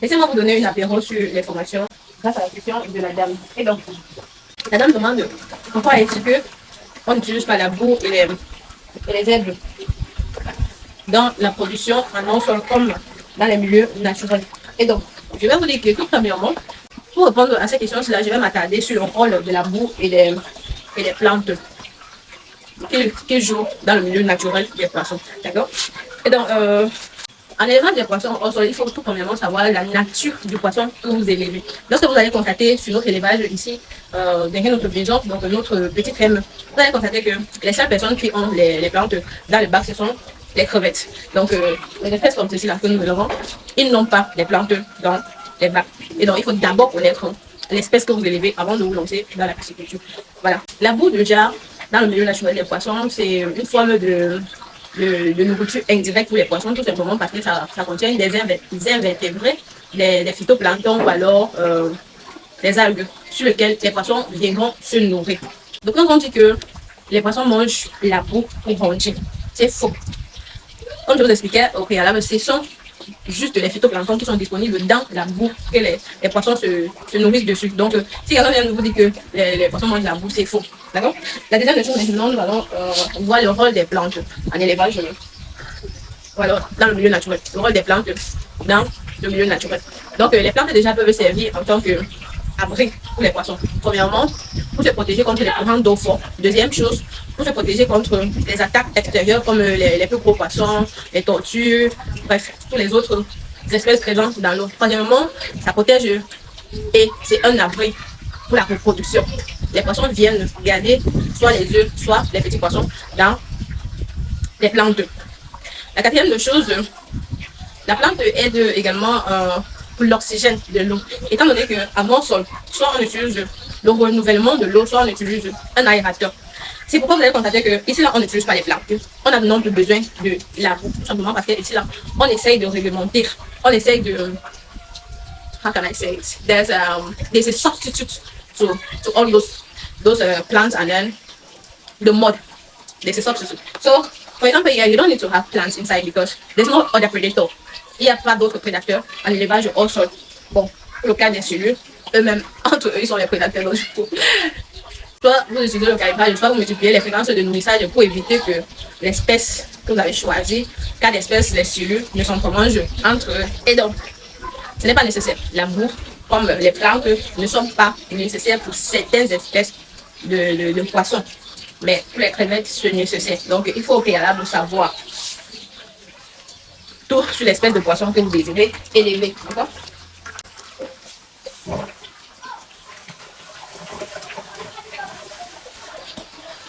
Laissez-moi vous donner une apéro sur les formations grâce à la question de la dame. Et donc, la dame demande pourquoi est-ce que on n'utilise pas la boue et les herbes dans la production en non-sol comme dans les milieux naturels. Et donc, je vais vous dire que tout premièrement, pour répondre à cette question-là, je vais m'attarder sur le rôle de la boue et des plantes qui jouent dans le milieu naturel des poissons. D'accord? Et donc, en élevant des poissons au sol, il faut tout premièrement savoir la nature du poisson que vous élevez. Lorsque vous allez constater sur notre élevage ici, derrière notre maison, donc notre petite ferme, vous allez constater que les seules personnes qui ont les plantes dans le bac, ce sont les crevettes. Donc, les espèces comme ceci là que nous élevons, ils n'ont pas les plantes dans les bacs. Et donc, il faut d'abord connaître l'espèce que vous élevez avant de vous lancer dans la pisciculture. Voilà. La boue de jarre dans le milieu naturel des poissons, c'est une forme de nourriture indirecte pour les poissons, tout simplement parce que ça contient des invertébrés, des phytoplanctons ou alors des algues sur lesquelles les poissons viendront se nourrir. Donc quand on dit que les poissons mangent la boue pour grandir, c'est faux. Comme je vous expliquais au préalable, ce sont juste les phytoplanctons qui sont disponibles dans la boue que les poissons se nourrissent dessus. Donc, si quelqu'un vient de vous dire que les poissons mangent la boue, c'est faux. D'accord? La deuxième chose, maintenant, nous allons voir le rôle des plantes en élevage, voilà, dans le milieu naturel. Le rôle des plantes dans le milieu naturel. Donc, les plantes déjà peuvent servir en tant qu'abri pour les poissons. Premièrement, pour se protéger contre les courants d'eau forts. Deuxième chose, pour se protéger contre les attaques extérieures comme les plus gros poissons, les tortues, bref, tous les autres espèces présentes dans l'eau. Troisièmement, ça protège et c'est un abri pour la reproduction. Les poissons viennent garder soit les œufs, soit les petits poissons dans les plantes. La quatrième chose, la plante aide également pour l'oxygène de l'eau. Étant donné qu'à mon sol, soit on utilise le renouvellement de l'eau, soit on utilise un aérateur. C'est pourquoi vous allez constater que ici là on n'utilise pas les plantes. On a non plus besoin de la boue, tout simplement parce que ici là on essaye de réglementer, on essaye de how can I say it? There's a substitute to all those plants and then the mud. There's a substitute. So for example, here you don't need to have plants inside because there's no other predator. Il n'y a pas d'autres prédateurs en élevage au sol. Bon, pour le cas des cellules, eux-mêmes, entre eux, ils sont les prédateurs. Donc, du coup, soit vous utilisez le calibrage, soit vous multipliez les fréquences de nourrissage pour éviter que l'espèce que vous avez choisie, cas d'espèce, les cellules ne s'entremangent entre eux. Et donc, ce n'est pas nécessaire. La boue, comme les plantes, ne sont pas nécessaires pour certaines espèces de poissons. Mais pour les crevettes, c'est nécessaire. Donc, il faut au préalable savoir tout sur l'espèce de poisson que vous désirez élever. D'accord?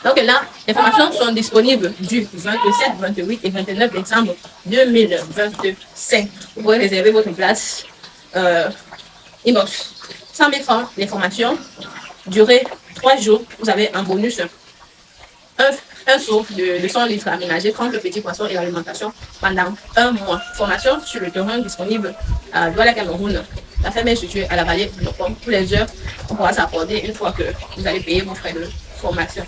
Donc là, les formations sont disponibles du 27, 28 et 29 décembre 2025. Vous pouvez réserver votre place inbox. 100 000 francs les formations. Durée 3 jours. Vous avez un bonus. Un seau de 100 litres aménagé, 30 petits poissons et l'alimentation pendant 1 mois. Formation sur le terrain disponible à Douala Cameroun. La ferme est située à la vallée de Lopom. Pour les heures, on pourra s'accorder une fois que vous allez payer vos frais de formation.